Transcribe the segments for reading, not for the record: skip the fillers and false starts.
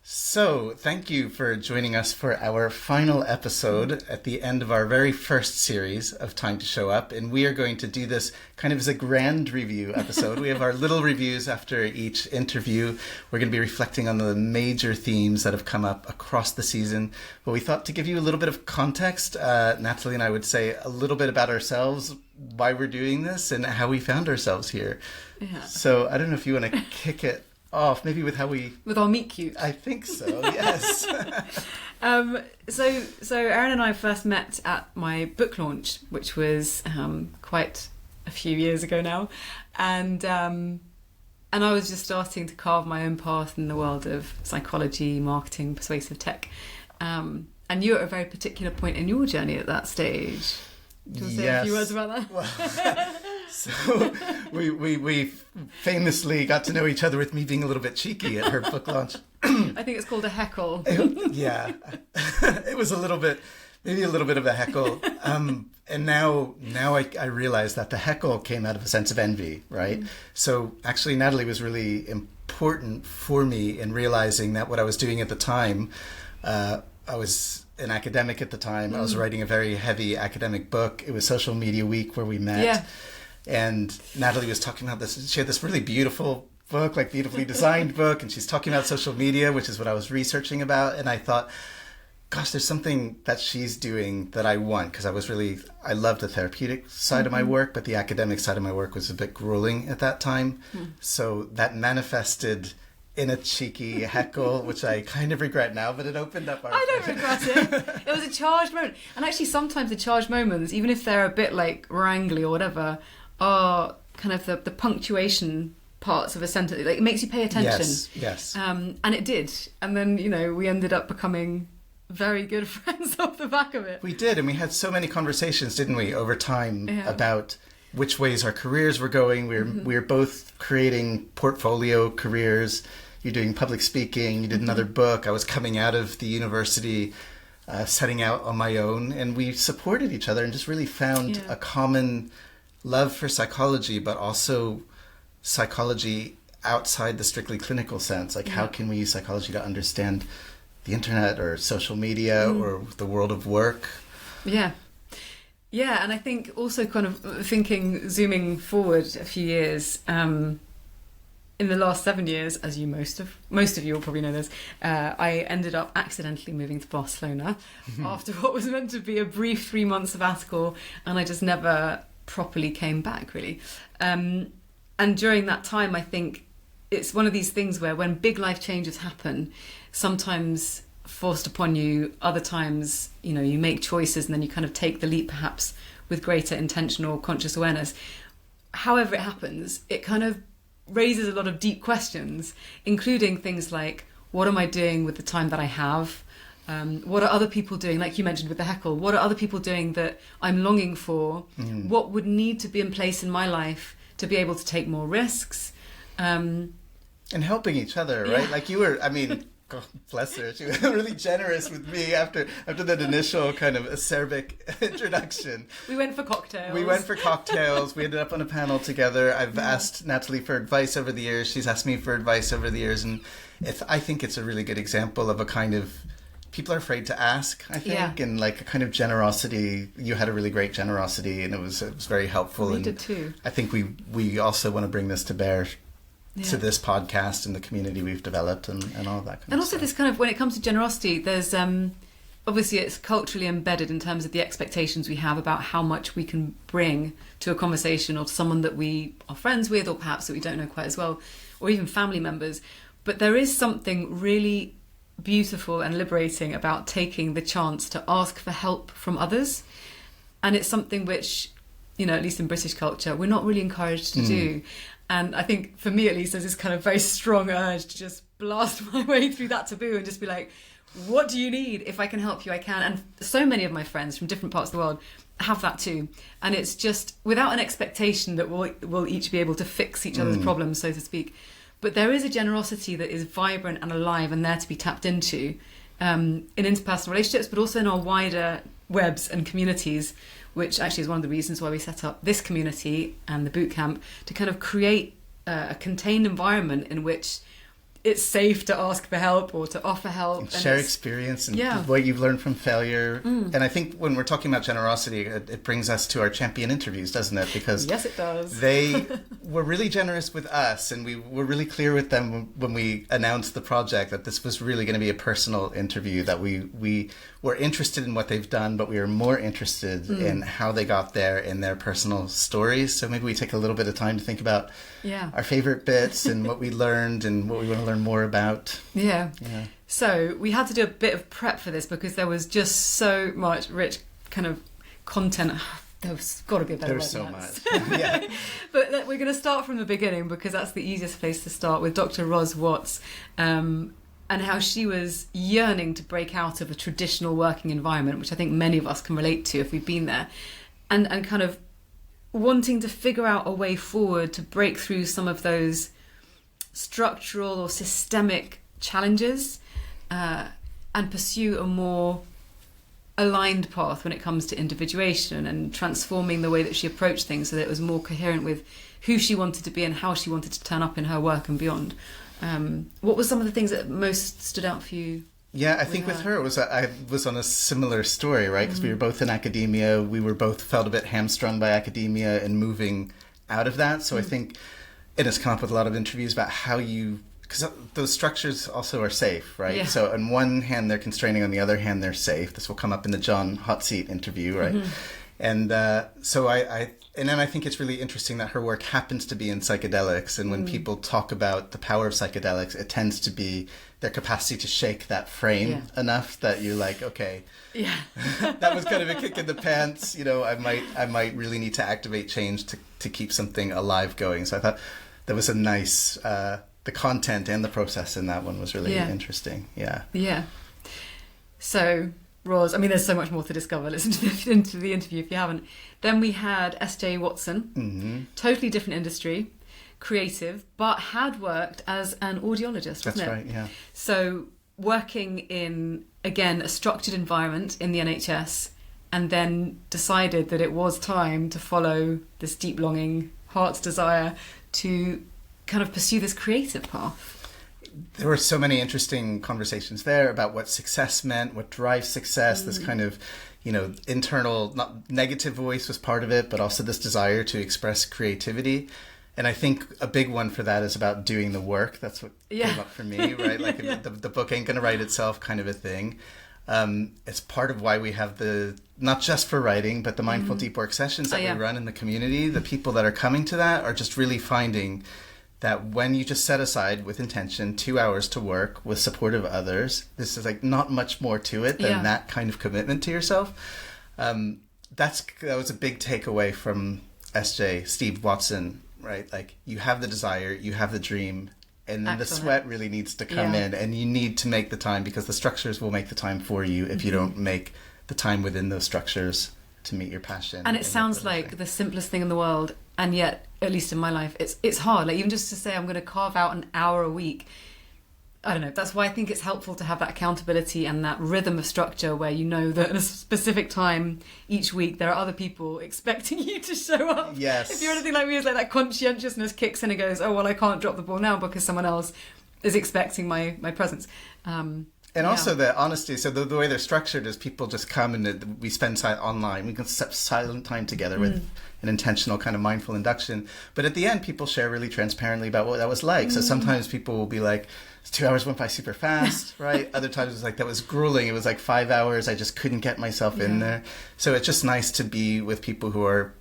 So, thank you for joining us for our final episode at the end of our very first series of Time to Show Up. And we are going to do this kind of as a grand review episode. We have our little reviews after each interview. We're going to be reflecting on the major themes that have come up across the season. But we thought to give you a little bit of context, Nathalie and I would say a little bit about ourselves, why we're doing this, and how we found ourselves here. Yeah. So, I don't know if you want to kick it off, maybe with our meet cute. I think so, yes. So Aaron and I first met at my book launch, which was quite a few years ago now, and I was just starting to carve my own path in the world of psychology, marketing, persuasive tech, and you were at a very particular point in your journey at that stage. Do you want to say a few words about that? Well, so we famously got to know each other with me being a little bit cheeky at her book launch. I think it's called a heckle. Yeah, it was maybe a little bit of a heckle. And now I realize that the heckle came out of a sense of envy, right? So actually, Nathalie was really important for me in realizing that what I was doing at the time, I was an academic at the time. I was writing a very heavy academic book. It was Social Media Week where we met. Yeah. And Nathalie was talking about this. She had this really beautiful book, like beautifully designed book. And she's talking about social media, which is what I was researching about. And I thought, gosh, there's something that she's doing that I want. Because I loved the therapeutic side of my work, but the academic side of my work was a bit grueling at that time. So that manifested in a cheeky heckle, which I kind of regret now, but it opened up our... I don't regret it. It was a charged moment. And actually, sometimes the charged moments, even if they're a bit like wrangly or whatever, are kind of the punctuation parts of a sentence. Like, it makes you pay attention. Yes. And it did. And then, we ended up becoming very good friends off the back of it. We did. And we had so many conversations, didn't we, over time about which ways our careers were going. We were both creating portfolio careers. You're doing public speaking. You did another book. I was coming out of the university, setting out on my own. And we supported each other and just really found a common love for psychology, but also psychology outside the strictly clinical sense. Like, how can we use psychology to understand the internet or social media or the world of work? Yeah. Yeah, and I think also kind of zooming forward a few years, in the last 7 years, as most of you will probably know this, I ended up accidentally moving to Barcelona after what was meant to be a brief 3-month sabbatical, and I just never properly came back, really. And during that time, I think it's one of these things where when big life changes happen, sometimes forced upon you, other times, you make choices and then you kind of take the leap perhaps with greater intention or conscious awareness. However it happens, it kind of raises a lot of deep questions, including things like, what am I doing with the time that I have? What are other people doing? Like you mentioned with the heckle, what are other people doing that I'm longing for? What would need to be in place in my life to be able to take more risks? And helping each other, right? Yeah. Like you were, God bless her, she was really generous with me after that initial kind of acerbic introduction. We went for cocktails. We ended up on a panel together. I've asked Nathalie for advice over the years. She's asked me for advice over the years. And I think it's a really good example of a kind of, people are afraid to ask, I think, and like a kind of generosity. You had a really great generosity and it was very helpful. We did too. I think we also want to bring this to bear to this podcast and the community we've developed and all of that kind of stuff. And also this kind of, when it comes to generosity, there's obviously it's culturally embedded in terms of the expectations we have about how much we can bring to a conversation or to someone that we are friends with or perhaps that we don't know quite as well, or even family members. But there is something really beautiful and liberating about taking the chance to ask for help from others. And it's something which, at least in British culture, we're not really encouraged to do. And I think for me, at least, there's this kind of very strong urge to just blast my way through that taboo and just be like, what do you need? If I can help you, I can. And so many of my friends from different parts of the world have that too. And it's just without an expectation that we'll each be able to fix each other's problems, so to speak. But there is a generosity that is vibrant and alive and there to be tapped into in interpersonal relationships, but also in our wider webs and communities, which actually is one of the reasons why we set up this community and the Bootcamp, to kind of create a contained environment in which it's safe to ask for help or to offer help. And share experience and what you've learned from failure. And I think when we're talking about generosity, it brings us to our champion interviews, doesn't it? Because yes, it does. They were really generous with us, and we were really clear with them when we announced the project that this was really going to be a personal interview, that we were interested in what they've done, but we were more interested in how they got there in their personal stories. So maybe we take a little bit of time to think about our favorite bits and what we learned and what we want to learn more about. Yeah. So we had to do a bit of prep for this because there was just so much rich kind of content. There's got to be a better word than that. There's so much. Yeah. But we're going to start from the beginning because that's the easiest place to start, with Dr. Ros Watts, and how she was yearning to break out of a traditional working environment, which I think many of us can relate to if we've been there, and kind of wanting to figure out a way forward to break through some of those structural or systemic challenges, and pursue a more aligned path when it comes to individuation and transforming the way that she approached things so that it was more coherent with who she wanted to be and how she wanted to turn up in her work and beyond. What were some of the things that most stood out for you? Yeah, I think with her, I was on a similar story, right? Because we were both in academia. We were both felt a bit hamstrung by academia and moving out of that. So I think it has come up with a lot of interviews about how you... Because those structures also are safe, right? Yeah. So on one hand, they're constraining. On the other hand, they're safe. This will come up in the John Hot Seat interview, right? And so and then I think it's really interesting that her work happens to be in psychedelics. And when people talk about the power of psychedelics, it tends to be their capacity to shake that frame enough that you're like, okay, that was kind of a kick in the pants. You know, I might really need to activate change to keep something alive going. So I thought that was a nice... the content and the process in that one was really interesting. Yeah. So, Ros, I mean, there's so much more to discover. Listen to the interview if you haven't. Then we had S.J. Watson, totally different industry, creative, but had worked as an audiologist, wasn't it? That's right, yeah. So, working in, again, a structured environment in the NHS, and then decided that it was time to follow this deep longing, heart's desire to kind of pursue this creative path. There were so many interesting conversations there about what success meant, what drives success, this kind of, internal, not negative voice was part of it, but also this desire to express creativity. And I think a big one for that is about doing the work. That's what came up for me, right? Like the book ain't going to write itself kind of a thing. It's part of why we have not just for writing, but the mindful deep work sessions that we run in the community. The people that are coming to that are just really finding that when you just set aside with intention 2 hours to work with support of others, this is like not much more to it than that kind of commitment to yourself. That was a big takeaway from Steve Watson, right? Like you have the desire, you have the dream, and then the sweat really needs to come in, and you need to make the time because the structures will make the time for you if you don't make the time within those structures to meet your passion. And it sounds like the simplest thing in the world, and yet, at least in my life, it's hard. Like even just to say I'm going to carve out an hour a week, I don't know. That's why I think it's helpful to have that accountability and that rhythm of structure where you know that at a specific time each week there are other people expecting you to show up. Yes. If you're anything like me, it's like that conscientiousness kicks in and goes, oh, well, I can't drop the ball now because someone else is expecting my presence. And also the honesty. So the way they're structured is people just come and we spend time online. We can set silent time together with an intentional kind of mindful induction. But at the end, people share really transparently about what that was like. So sometimes people will be like, 2 hours went by super fast, right? Other times it's like, that was grueling. It was like 5 hours. I just couldn't get myself in there. So it's just nice to be with people who are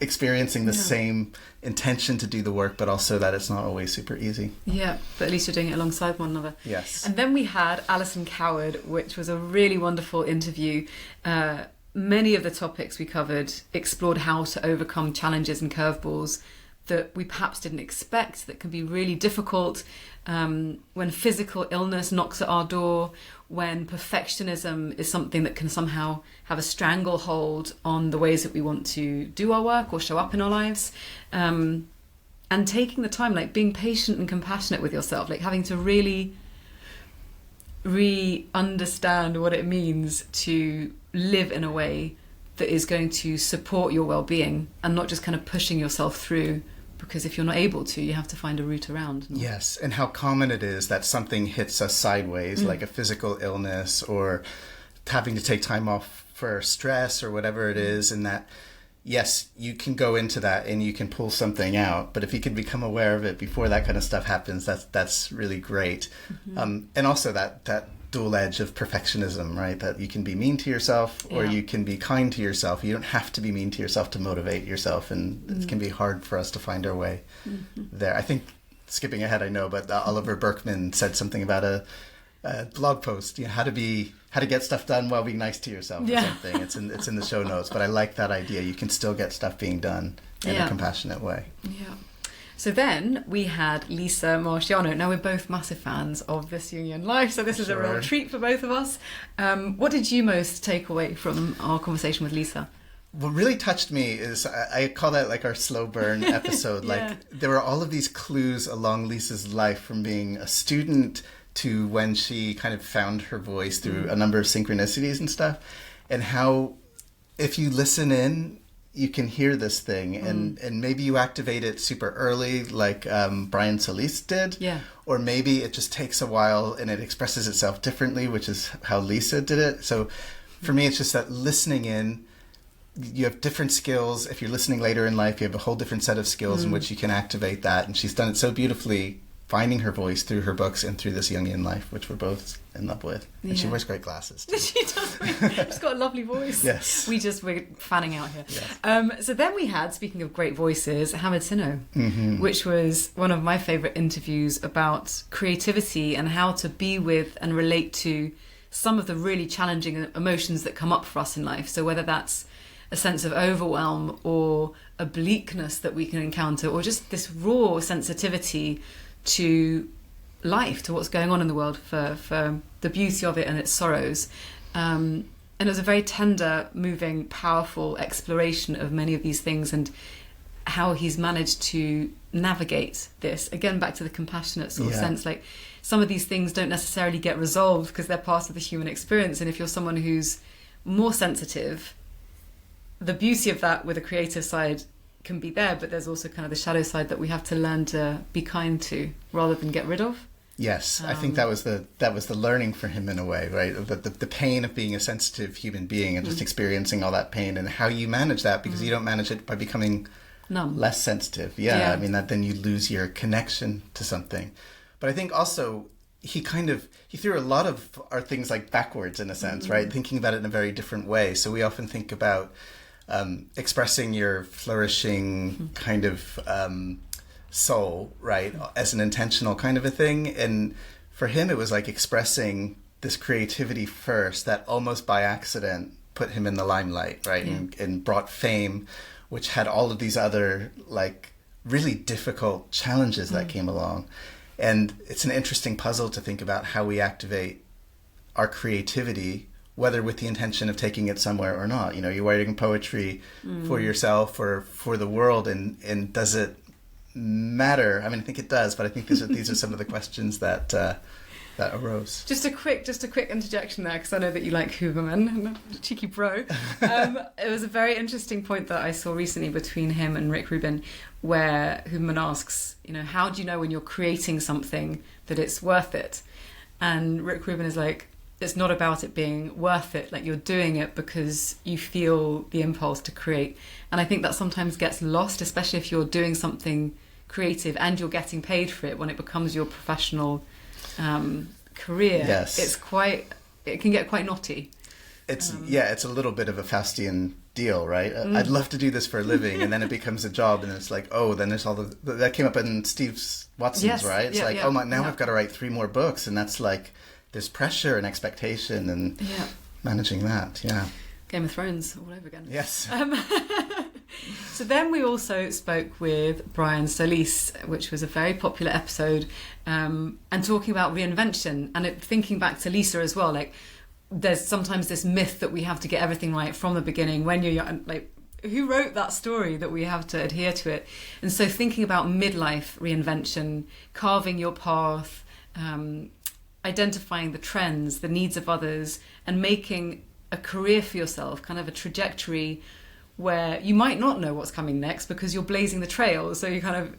experiencing the same intention to do the work, but also that it's not always super easy. Yeah, but at least you're doing it alongside one another. Yes. And then we had Alison Coward, which was a really wonderful interview. Many of the topics we covered explored how to overcome challenges and curveballs that we perhaps didn't expect, that can be really difficult when physical illness knocks at our door, when perfectionism is something that can somehow have a stranglehold on the ways that we want to do our work or show up in our lives. And taking the time, like being patient and compassionate with yourself, like having to really understand what it means to live in a way that is going to support your well-being and not just kind of pushing yourself through because if you're not able to, you have to find a route around. Yes, and how common it is that something hits us sideways, like a physical illness or having to take time off for stress or whatever it is, and that, yes, you can go into that and you can pull something out, but if you can become aware of it before that kind of stuff happens, that's really great. And also that dual edge of perfectionism, right? That you can be mean to yourself or you can be kind to yourself. You don't have to be mean to yourself to motivate yourself, and it can be hard for us to find our way there. I think, skipping ahead, I know, but Oliver Burkeman said something about a blog post, how to get stuff done while being nice to yourself or something. It's in the show notes, but I like that idea. You can still get stuff being done in a compassionate way. Yeah. So then we had Lisa Marchiano. Now, we're both massive fans of This Jungian Life, so this is a real treat for both of us. What did you most take away from our conversation with Lisa? What really touched me is, I call that like our slow burn episode. There were all of these clues along Lisa's life, from being a student to when she kind of found her voice through a number of synchronicities and stuff, and how if you listen in, you can hear this thing, and maybe you activate it super early, like Brian Solis did, or maybe it just takes a while and it expresses itself differently, which is how Lisa did it. So for me, it's just that listening in, you have different skills. If you're listening later in life, you have a whole different set of skills in which you can activate that, and she's done it so beautifully, finding her voice through her books and through This Jungian Life, which we're both in love with. And she wears great glasses too. She does. She's got a lovely voice. Yes. We're fanning out here. Yes. So then we had, speaking of great voices, Hamid Sinno, which was one of my favourite interviews about creativity and how to be with and relate to some of the really challenging emotions that come up for us in life. So whether that's a sense of overwhelm or a bleakness that we can encounter, or just this raw sensitivity to life, to what's going on in the world, for the beauty of it and its sorrows. And it was a very tender, moving, powerful exploration of many of these things and how he's managed to navigate this. Again, back to the compassionate sort of sense, like some of these things don't necessarily get resolved because they're part of the human experience. And if you're someone who's more sensitive, the beauty of that with a creative side can be there, but there's also kind of the shadow side that we have to learn to be kind to rather than get rid of. Yes, I think that was the learning for him in a way, right? The pain of being a sensitive human being and just experiencing all that pain, and how you manage that, because you don't manage it by becoming numb, less sensitive. I mean, that then you lose your connection to something. But I think also he threw a lot of our things like backwards in a sense, right? Thinking about it in a very different way. So we often think about expressing your flourishing kind of soul, right, as an intentional kind of a thing. And for him, it was like expressing this creativity first that almost by accident put him in the limelight, right, and brought fame, which had all of these other like really difficult challenges that came along. And it's an interesting puzzle to think about how we activate our creativity, whether with the intention of taking it somewhere or not. You're writing poetry for yourself or for the world, and does it matter? I mean, I think it does, but I think these are some of the questions that arose. Just a quick interjection there, because I know that you like Huberman, cheeky bro. It was a very interesting point that I saw recently between him and Rick Rubin, where Huberman asks, how do you know when you're creating something that it's worth it? And Rick Rubin is like, it's not about it being worth it. Like, you're doing it because you feel the impulse to create. And I think that sometimes gets lost, especially if you're doing something creative and you're getting paid for it. When it becomes your professional career, it can get quite knotty. It's a little bit of a Faustian deal, right? I'd love to do this for a living, and then it becomes a job, and it's like, oh, then there's all that came up in Steve Watson's, right? It's I've got to write 3 more books, and that's like, there's pressure and expectation and managing that. Game of Thrones all over again. Yes. So then we also spoke with Brian Solis, which was a very popular episode, and talking about reinvention, and thinking back to Lisa as well. Like, there's sometimes this myth that we have to get everything right from the beginning when you're young. Like, who wrote that story that we have to adhere to it? And so thinking about midlife reinvention, carving your path, identifying the trends, the needs of others, and making a career for yourself, kind of a trajectory where you might not know what's coming next because you're blazing the trail. So you kind of,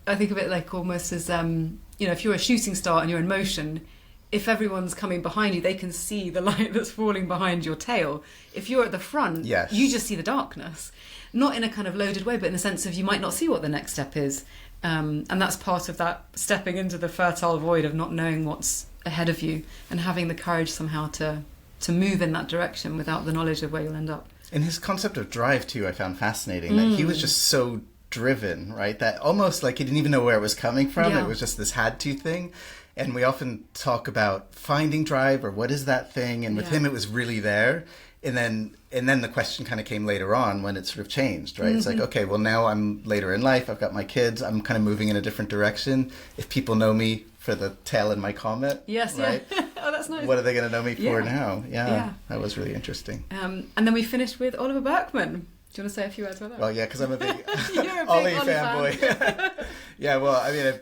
I think of it like almost as, if you're a shooting star and you're in motion, if everyone's coming behind you, they can see the light that's falling behind your tail. If you're at the front, Yes. you just see the darkness. Not in a kind of loaded way, but in the sense of you might not see what the next step is. And that's part of that stepping into the fertile void of not knowing what's ahead of you and having the courage somehow to move in that direction without the knowledge of where you'll end up. And his concept of drive, too, I found fascinating. That he was just so driven, right? That almost like he didn't even know where it was coming from. Yeah. It was just this had to thing. And we often talk about finding drive or what is that thing. And with him, it was really there. And then the question kind of came later on when it sort of changed, right? It's like, okay, well, now I'm later in life. I've got my kids. I'm kind of moving in a different direction. If people know me for the tail in my comet, Yes, right? yeah. Oh, that's nice. What are they going to know me for now? Yeah. That was really interesting. And then we finished with Oliver Burkeman. Do you want to say a few words about that? Well, yeah, because I'm a big You're a big Ollie Ollie fanboy. Yeah, well, I mean,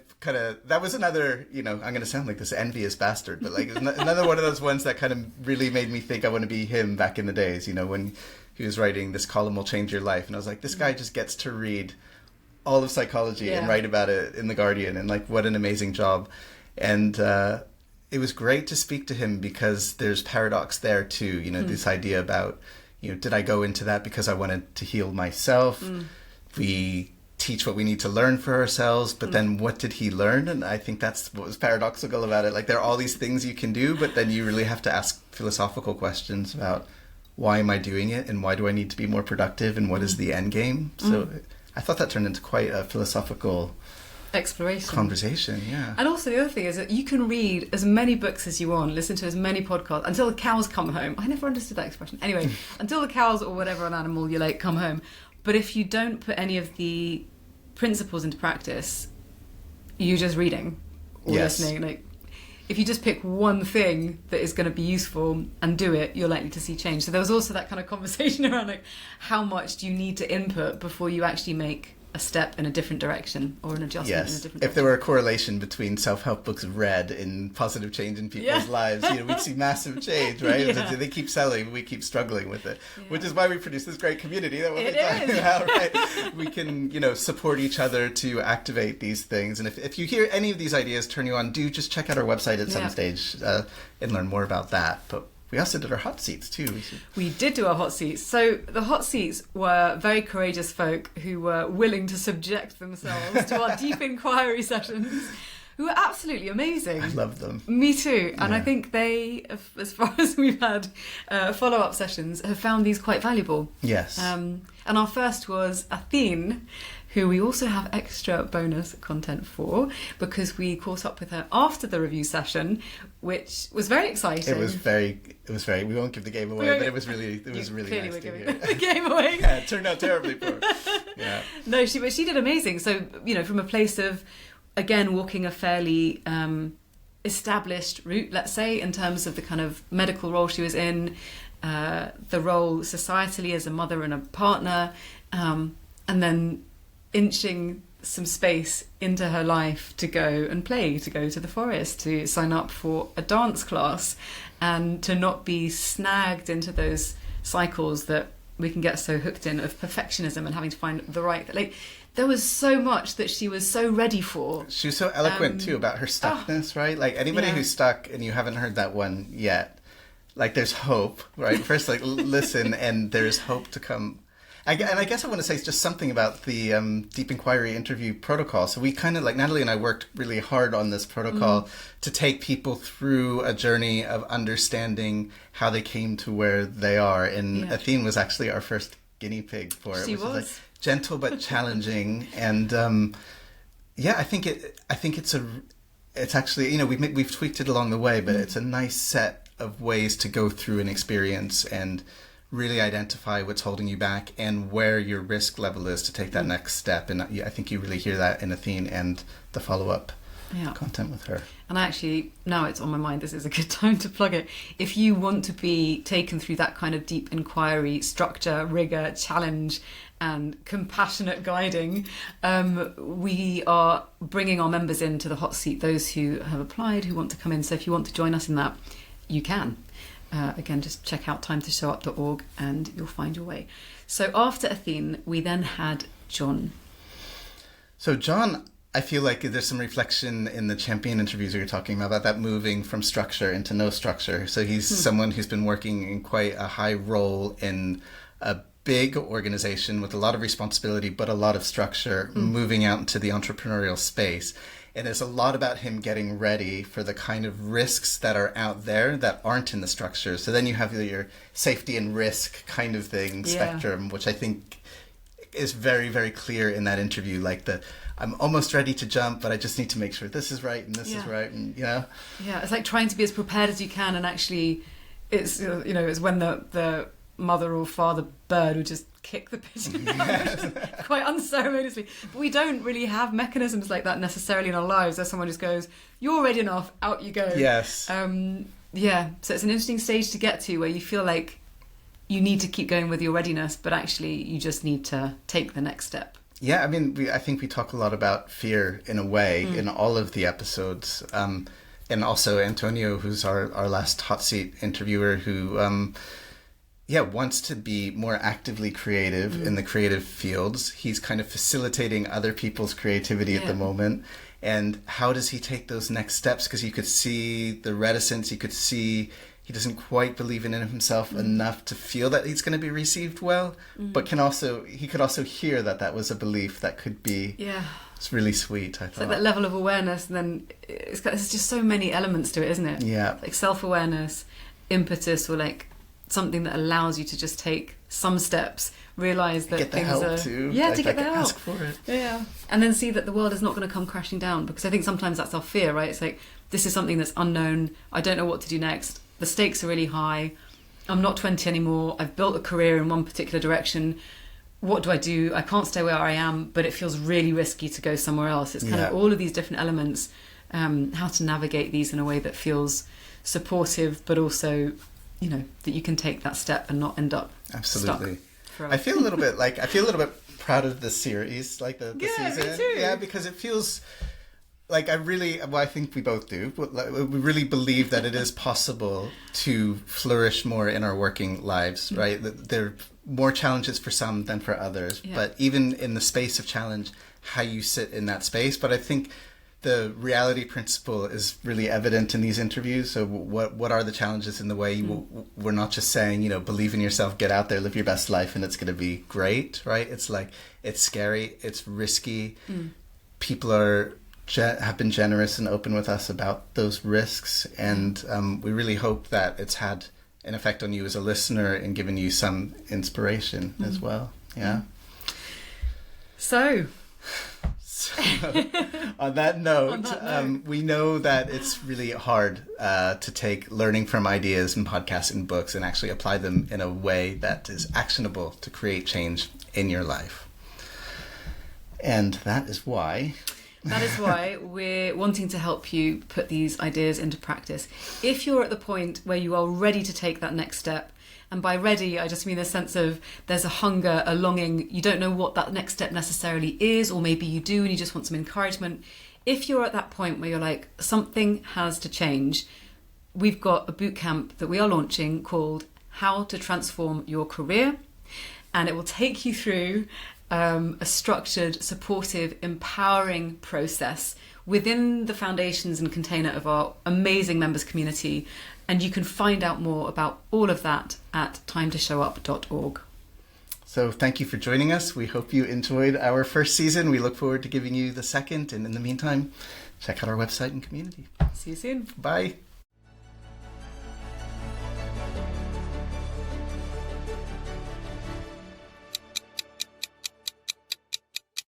that was another, I'm going to sound like this envious bastard, but like another one of those ones that kind of really made me think I want to be him back in the days, when he was writing This Column Will Change Your Life. And I was like, this guy just gets to read all of psychology and write about it in The Guardian. And like, what an amazing job. And it was great to speak to him because there's paradox there too, this idea about, did I go into that because I wanted to heal myself? We teach what we need to learn for ourselves, but then what did he learn? And I think that's what was paradoxical about it. Like, there are all these things you can do, but then you really have to ask philosophical questions about why am I doing it and why do I need to be more productive and what is the end game? So I thought that turned into quite a philosophical exploration conversation. Yeah. And also the other thing is that you can read as many books as you want, listen to as many podcasts until the cows come home. I never understood that expression. Anyway, until the cows or whatever an animal you like come home. But if you don't put any of the principles into practice, you're just reading or listening. Like, if you just pick one thing that is going to be useful and do it, you're likely to see change. So there was also that kind of conversation around like, how much do you need to input before you actually make a step in a different direction or an adjustment in a different direction. If there were a correlation between self-help books read and positive change in people's lives, we'd see massive change, right? They keep selling, we keep struggling with it, which is why we produce this great community that we're talking about, right? We can, support each other to activate these things. And if you hear any of these ideas turn you on, do just check out our website at some stage and learn more about that. But we also did our hot seats too. We did do our hot seats. So the hot seats were very courageous folk who were willing to subject themselves to our deep inquiry sessions, who were absolutely amazing. I love them. Me too. And I think they, as far as we've had follow-up sessions, have found these quite valuable. Yes. And our first was Athene, who we also have extra bonus content for because we caught up with her after the review session, which was very exciting. It was very, we won't give the game away, but it was really nice to hear. The game away. Yeah, it turned out terribly for her. Yeah. No, she did amazing. So, from a place of, again, walking a fairly established route, let's say, in terms of the kind of medical role she was in, the role societally as a mother and a partner, and then inching some space into her life to go and play, to go to the forest, to sign up for a dance class, and to not be snagged into those cycles that we can get so hooked in of perfectionism and having to find the right... Like, there was so much that she was so ready for. She was so eloquent too about her stuckness, right? Like, anybody who's stuck and you haven't heard that one yet, like, there's hope, right? First, like, listen, and there's hope to come. And I guess I want to say just something about the Deep Inquiry interview protocol. So we kind of, like, Nathalie and I worked really hard on this protocol to take people through a journey of understanding how they came to where they are. And Athene was actually our first guinea pig for it. She was. Like, gentle but challenging. And I think it's actually, we've tweaked it along the way, but it's a nice set of ways to go through an experience and really identify what's holding you back and where your risk level is to take that next step. And I think you really hear that in Athene and the follow-up content with her. And actually, now it's on my mind, this is a good time to plug it. If you want to be taken through that kind of deep inquiry, structure, rigor, challenge, and compassionate guiding, we are bringing our members into the hot seat, those who have applied, who want to come in. So if you want to join us in that, you can. Again, just check out timetoshow.org and you'll find your way. So after Athene, we then had John. So John, I feel like there's some reflection in the champion interviews we were talking about that moving from structure into no structure. So he's someone who's been working in quite a high role in a big organization with a lot of responsibility, but a lot of structure, moving out into the entrepreneurial space. And it's a lot about him getting ready for the kind of risks that are out there that aren't in the structure. So then you have your safety and risk kind of thing spectrum, which I think is very, very clear in that interview. Like I'm almost ready to jump, but I just need to make sure this is right and this is right. And, Yeah, it's like trying to be as prepared as you can. And actually, it's, it's when the mother or father bird would just kick the pigeon out quite unceremoniously. But we don't really have mechanisms like that necessarily in our lives. There's someone just goes, you're ready enough, out you go. Yes. So it's an interesting stage to get to where you feel like you need to keep going with your readiness, but actually you just need to take the next step. Yeah, I mean, I think we talk a lot about fear in a way in all of the episodes. And also Antonio, who's our last hot seat interviewer, who wants to be more actively creative in the creative fields. He's kind of facilitating other people's creativity at the moment. And how does he take those next steps? Because you could see the reticence, you could see he doesn't quite believe in himself enough to feel that he's going to be received well, but he could also hear that was a belief that could be. Yeah, it's really sweet. I thought. It's like that level of awareness, and then there's just so many elements to it, isn't it? Yeah, like self-awareness, impetus, or like something that allows you to just take some steps, realize that get the things help are too. To get the help, ask for it. Yeah, and then see that the world is not going to come crashing down, because I think sometimes that's our fear, right? It's like, this is something that's unknown. I don't know what to do next. The stakes are really high. I'm not 20 anymore. I've built a career in one particular direction. What do? I can't stay where I am, but it feels really risky to go somewhere else. It's kind of all of these different elements, how to navigate these in a way that feels supportive, but also, that you can take that step and not end up absolutely stuck. I feel a little bit proud of the series, like the season. Me too. Yeah, because it feels like I think we both do, but we really believe that it is possible to flourish more in our working lives, right? There are more challenges for some than for others, but even in the space of challenge, how you sit in that space. But I think the reality principle is really evident in these interviews. So what are the challenges in the way? We're not just saying, believe in yourself, get out there, live your best life, and it's going to be great, right? It's like, it's scary, it's risky. People have been generous and open with us about those risks, and we really hope that it's had an effect on you as a listener and given you some inspiration as well. Yeah. So on that note, we know that it's really hard to take learning from ideas and podcasts and books and actually apply them in a way that is actionable to create change in your life. And that is why we're wanting to help you put these ideas into practice. If you're at the point where you are ready to take that next step, and by ready, I just mean a sense of there's a hunger, a longing, you don't know what that next step necessarily is, or maybe you do and you just want some encouragement. If you're at that point where you're like, something has to change, we've got a bootcamp that we are launching called How to Transform Your Career, and it will take you through a structured, supportive, empowering process within the foundations and container of our amazing members community. And you can find out more about all of that at timetoshow-up.org. So thank you for joining us. We hope you enjoyed our first season. We look forward to giving you the second. And in the meantime, check out our website and community. See you soon. Bye.